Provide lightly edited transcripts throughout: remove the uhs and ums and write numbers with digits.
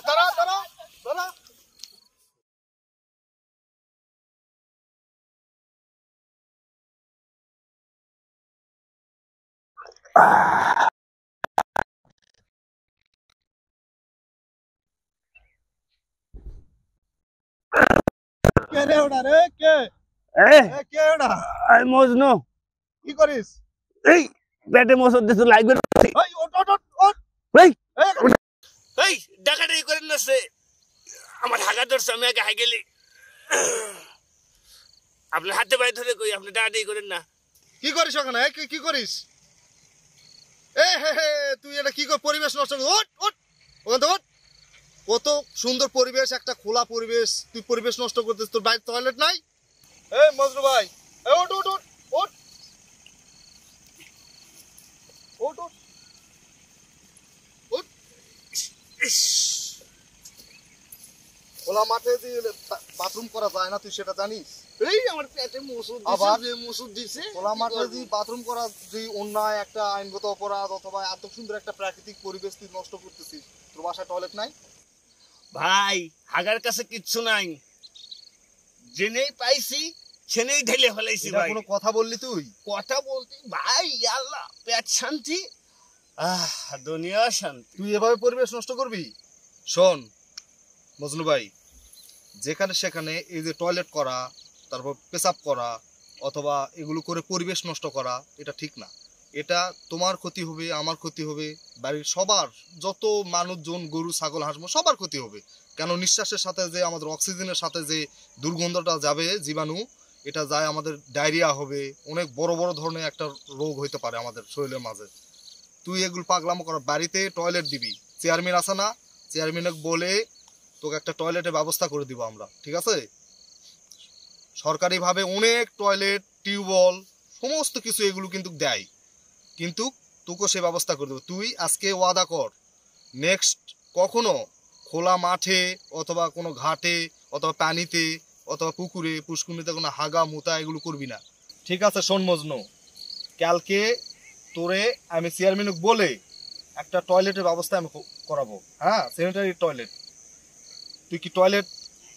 দাঁড়া দাঁড়া দাঁড়া। কে রে ওটা রে? কে কে ওটা? মজনু কি করিস? এই পেটে মশর দিতে লাগবে। এই ওঠ ওঠ ওঠ ওঠ। এই এই, এই ডাকাডাকি করেন না সে আমার হাগা ধরছে আমি আগে হাই গেলি আপনার হাতে পায়ে ধরে কই আপনি ডাকাডাকি করেন না। কি করিস ওখানে? কি করিস? এ হে হে, তুই এটা কি কর? পরিবেশ নষ্ট কর। ওঠ ওঠ ওখান থেকে ওঠ। কত সুন্দর পরিবেশ, একটা খোলা পরিবেশ, তুই পরিবেশ নষ্ট করতেছিস। তোর বাইরে টয়লেট নাই? এই মজনু ভাই, এই ওঠ ওঠ ওঠ ওঠ ওঠ ওঠ ওঠ। খোলা মাঠে দিয়ে বাথরুম করা যায় না, তুই সেটা জানিস? এই আমার পেটে মশর আবার দিছে, মশর দিছে। খোলা মাঠে যদি বাথরুম করা যদি অন্যায় একটা আইনগত অপরাধ, অথবা এত সুন্দর একটা প্রাকৃতিক পরিবেশ তুই নষ্ট করতেছিস। তোর বাসায় টয়লেট নাই? ভাই হাগার কাছে কিচ্ছু নাই, জেনেই পাইছি ছেনেই ঢেলে ফেলাইছি এটা ভাই। কোনো কথা বললি তুই? কথা বলতে ভাই আল্লাহ পেট শান্তি, দুনিয়া শান্তি। তুই এভাবে পরিবেশ নষ্ট করবি? শোন মজনু ভাই, যেখানে সেখানে এই যে টয়লেট করা, তারপর পেশাব করা, অথবা এগুলো করে পরিবেশ নষ্ট করা, এটা ঠিক না। এটা তোমার ক্ষতি হবে, আমার ক্ষতি হবে, বাড়ির সবার, যত মানুষজন, গরু ছাগল হাঁস সবার ক্ষতি হবে। কেন, নিঃশ্বাসের সাথে যে আমাদের অক্সিজেনের সাথে যে দুর্গন্ধটা যাবে, জীবাণু, এটা যায় আমাদের ডায়রিয়া হবে, অনেক বড় বড় ধরনের একটা রোগ হইতে পারে আমাদের শরীরের মাঝে। তুই এগুলো পাগলামো কর। বাড়িতে টয়লেট দিবি, চেয়ারম্যান আছে না, চেয়ারম্যানকে বলে তোকে একটা টয়লেটের ব্যবস্থা করে দিব আমরা, ঠিক আছে? সরকারিভাবে অনেক টয়লেট, টিউবওয়েল, সমস্ত কিছু এগুলো কিন্তু দেয়, কিন্তু তোকে সে ব্যবস্থা করে দেবো। তুই আজকে ওয়াদা কর, নেক্সট কখনো খোলা মাঠে অথবা কোনো ঘাটে অথবা পানিতে অথবা পুকুরে পুষ্কুনিতে কোনো হাগা মুতা এগুলো করবি না, ঠিক আছে? শোন মজনু, কালকে তোরে আমি চেয়ারম্যানকে বলে একটা টয়লেটের ব্যবস্থা আমি করাবো। হ্যাঁ, স্যানিটারি টয়লেট। তুই কি টয়লেট,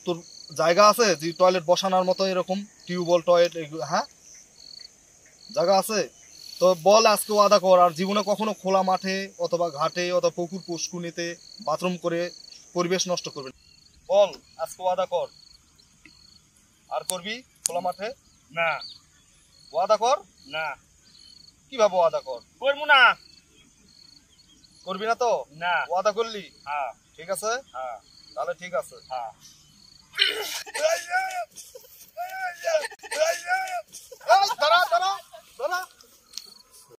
তোর জায়গা আছে যে টয়লেট বসানোর মতো, এরকম টিউবওয়েল টয়লেট এগুলো? হ্যাঁ, জায়গা আছে তো বল, আজকে ওয়াদা কর আর জীবনে কখনো খোলা মাঠে অথবা ঘাটে অথবা পুকুর পুষ্কুনিতে বাথরুম করে পরিবেশ নষ্ট করবি না। বল, আজকে ওয়াদা কর। আর করবি খোলা মাঠে? না ওয়াদা কর। না কিভাবে ওয়াদা কর? করবো না। করবি না তো? না। ওয়াদা করলি? হ্যাঁ ঠিক আছে, হ্যাঁ তাহলে ঠিক আছে। হ্যাঁ।